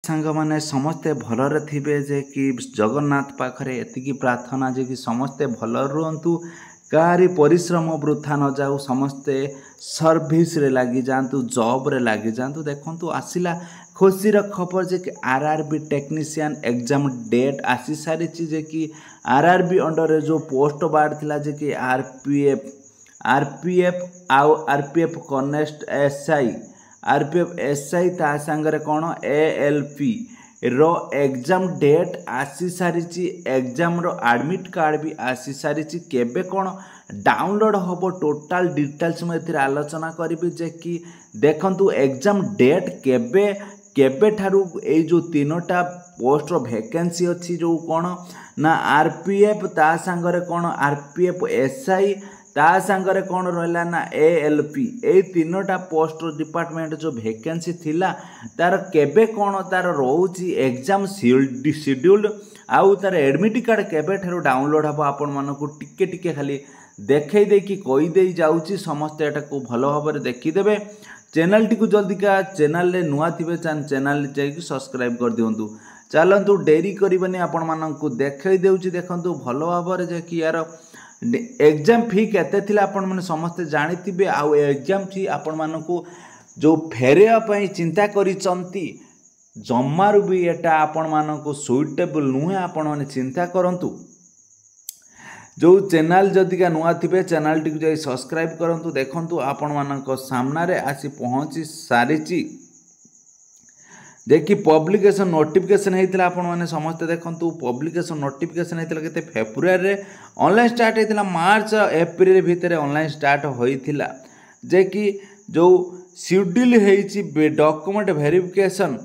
सांग मैंने समस्ते भलरे थिबे जे कि जगन्नाथ पाखरे एतिकी प्रार्थना जे कि समस्ते भल रुहतु काहारी परिश्रम वृथा न जाऊ समस्ते सर्विस रे लगी जातु जॉब रे लगी जातु। देखंतु आसिला खुशीर खबर जे कि आरआरबी टेक्नीशियन एग्जाम डेट आसी सारी जे कि आरआरबी अंडर जो पोस्ट बाहर थिला जे कि आरपीएफ कनेस्ट आरपीएफ एसआई ता सांगरे कौन एएलपी रो एग्जाम डेट आसी सारी एग्जाम रो एडमिट कार्ड भी आसी सारी केबे कौन डाउनलोड हम टोटाल डिटेल्स में आलोचना करी जे कि देखंतु एग्जाम डेट केबे केबे ठारू ए जो तीनोटा पोस्ट रो वैकेंसी अच्छी जो कौन ना आरपीएफ ता सांगरे कौन आरपीएफ एसआई ता सांगरे कौन रहा ना एएलपी ए तीनोटा पोस्ट डिपार्टमेंट जो वैकेंसी थिला तार केबे कौन तार रोची एग्जाम शेड्यूल्ड आउ तार एडमिट कार्ड केबे ठारू डाउनलोड हम आपण मानकु टिके टिके खाली देखई देकी कही दे जाउची समस्त एटा को भलो भाबरे देखिदेबे। चैनल टी को जल्दी का चैनल रे नुआ थिबे चैनल जाई सब्सक्राइब कर दियंतु। चलंतु डेरी करबनी आपण मानकु देखई देउची देखंतु भलो भाबरे जे कि यार एग्जाम फी केते थिला आपण माने समस्त जानिथिबे आउ एग्जाम फी आपण मानकु जो फेरेया पई चिंता करिसंती जम्मारु भी एटा आपण मानकु सुइटेबल नुहे आपण माने चिंता करंतु। जो चैनल जदि का नुआ थिबे चैनल टी को जाई सब्सक्राइब करंतु। देखंतु आपण मानक सामना रे आसी पहुंची सारिची देखि पब्लिकेशन नोटिफिकेशन हेतिला आपण माने समस्त देखंतु पब्लिकेशन नोटिफिकेशन हेतिला केते फेब्रुआरी रे ऑनलाइन स्टार्ट हेतिला मार्च एप्रिल भीतर ऑनलाइन स्टार्ट होइथिला जे कि जो शेड्यूल हेछि डॉक्यूमेंट वेरिफिकेशन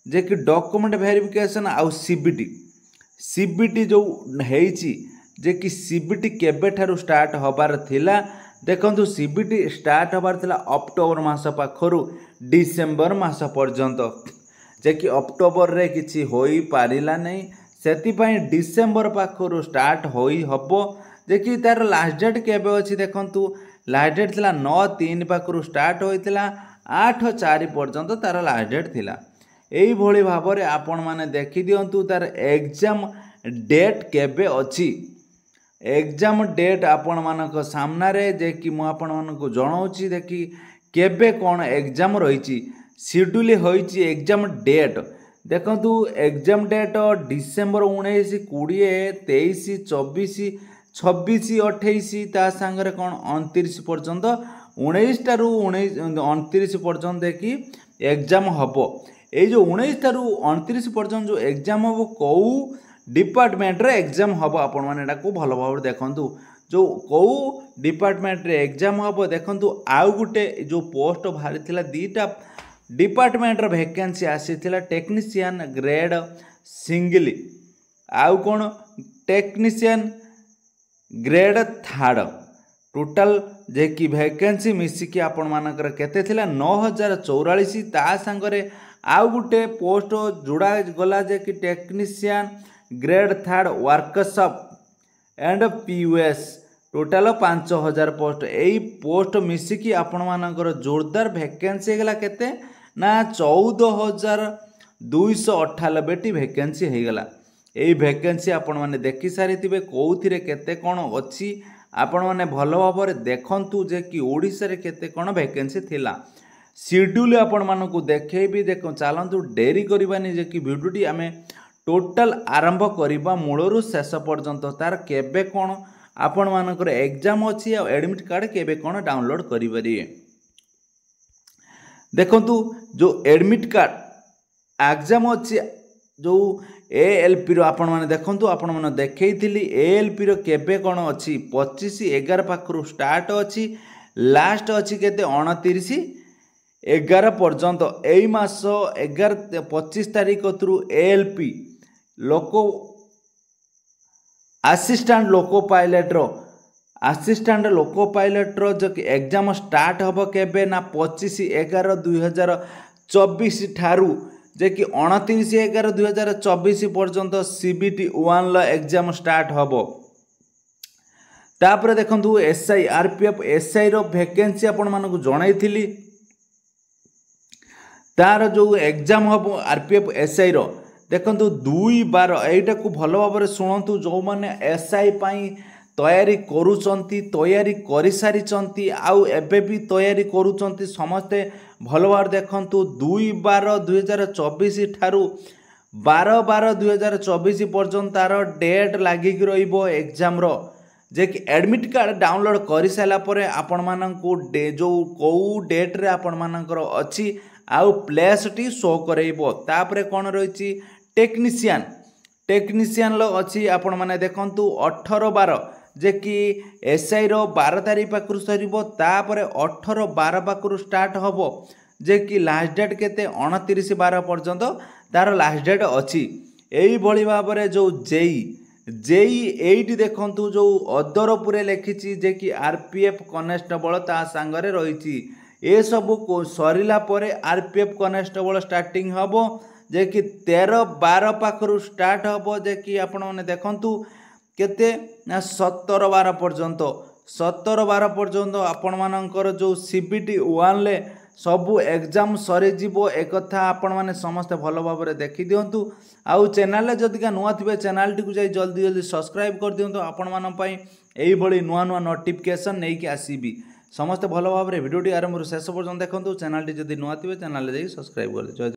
जे कि डॉक्यूमेंट वेरिफिकेशन आउ सीबीटी जो हेछि जे कि सीबीटी केबे ठारू स्टार्ट होबार थिला देखंतु सीबीटी स्टार्ट होबार थिला अक्टोबर मास पाखरु डिसेंबर मास पर्यंत जे कि अक्टोबर रे किछि होई पारिला नहीं सेति पई डिसेंबर पाखरु स्टार्ट होई हबो जे कि तार लास्ट डेट केबे अछि देखंतु लास्ट डेट थिला 9/3 पाखरु स्टार्ट होइतिला 8/4 पर्यंत तार लास्ट डेट थिला। एई भोली भाबरे आपण माने देखि दियंतु तार एग्जाम डेट केबे अछि एग्जाम डेट आपण मानक सामना रे जे कि मु आपण मानक जणाउची देखि केबे कोन एग्जाम रहिची शेड्यूल होइची एग्जाम डेट देखंतु एग्जाम डेट डिसेंबर 19 20 23 24 26 28 ता संगरे कोन 29 पर्यंत 19 टारू 29 पर्यंत देखि एग्जाम हबो। ए जो 19 टारू 29 पर्यंत जो एग्जाम हबो को डिपार्टमेंट रे एग्जाम हबो आपण माने एटा को भलो भाव देखंतु जो को डिपार्टमेंट रे एग्जाम हबो देखंतु आउ गुटे जो पोस्ट बाहरी थिला दीटा डिपार्टमेंट रो वैकेंसी आसीथिला टेक्नीशियन ग्रेड सिंगली आउ कोन टेक्नीशियन ग्रेड थर्ड टोटल जे कि वैकेंसी मिसिकी आपण मानकर केते थिला 9044 ता संगरे आउ गुटे पोस्ट जोड़ा गला जे कि technician grade third workshop and पीयूएस टोटल 5000 पोस्ट एई पोस्ट मिसिकी आपण मानकर जोरदार वैकेंसी गला केते ना 14298 टी वैकेंसी हे गला। एई वैकेंसी आपण माने देखि सारी थिबे कोउथिरे केते कोन अछि आपण माने भलो भाबरे देखंतु जे कि ओडिसा रे केते कोन वैकेंसी थिला शेड्यूल आपण मानकु देखैबी देखो चलंतु डेरी करबानी जे कि वीडियोटी आमे टोटल आरंभ करिबा मूलरु शेष पर्यंत तार केबे कोन आपण मानकर एग्जाम अछि आ एडमिट कार्ड केबे कोन डाउनलोड करि परिए। देखंतु जो एडमिट कार्ड एग्जाम अछि जो एएलपी रो आपण माने देखंतु आपण माने देखैथिली एएलपी रो केबे कोन अछि 25/11 पाखरु स्टार्ट अछि लास्ट अछि केते 29/11 पर्यंत एई मास 25 तारिख थ्रू एएलपी लोको असिस्टेंट लोको पायलट रो जो एग्जाम स्टार्ट हबो केबे ना 25/11/2024 ठारू जे कि 29/11/2024 पर्यंत सीबीटी 1 लो एग्जाम स्टार्ट हबो। तापर देखंतु एसआई आरपीएफ एसआई रो वैकेंसी आपण मानकु जणाइथिली तार जो एग्जाम हम आरपीएफ एसआई रो देखंतु 2/12 एटा को भल भाव शुणु जो मैंने एसआई तैयारी करुचंती तैयारी करि सारिचंती आउ एबे भी तैयारी करुचंती समस्ते भल भाव देखंतु 2/12/2024 ठारू 12/12/2024 पर्यंत तार डेट लागिक रहिबो एग्जाम रो जे कि एडमिट कार्ड डाउनलोड कर सारापर आपण मानू जो कौ डेट्रे आपण मानकर अच्छी आउ प्लेस टी शो करेइबो तापरे कौन रही टेक्नीशियन अच्छी आपण माने देखंतु 18/12 जे कि एसआई रो 12 तारीख पाखु सरिबो तापरे 18/12 पाखु स्टार्ट हबो जे कि लास्ट डेट केते 29/12 पर्यंत तार लास्ट डेट अच्छी यही भली भाव में जो जेई एटी देखंतु जो अदरपुरे लिखी जे कि आरपीएफ कनेस्टेबल ता सांगरे रही ए सब सरिला परे आरपीएफ कनेस्टेबल स्टार्टिंग हबो जे कि 13/12 पाखु स्टार्ट हबो जे कि आपण माने देखंतु केते 17/12 पर्यंत 17/12 पर्यंत आपण मानकर जो सीबीटी 1 ले सबू एग्जाम सरी जीवो एक कथा आपण माने समस्त भल भाव में देखी दिंतु आउ चैनल जदिका नुआ थे चैनल टी जाई जल्दी जल्दी सब्सक्राइब कर दिंतु आपण मान पई एई भली नुआ नुआ नोटिफिकेशन नहीं कि आसीबी समस्त भल भाव में वीडियो आरंभ शेष पर्यंत देखंतु चैनल टी जदि नुआ थे चैनल जाई सब्सक्राइब कर दे।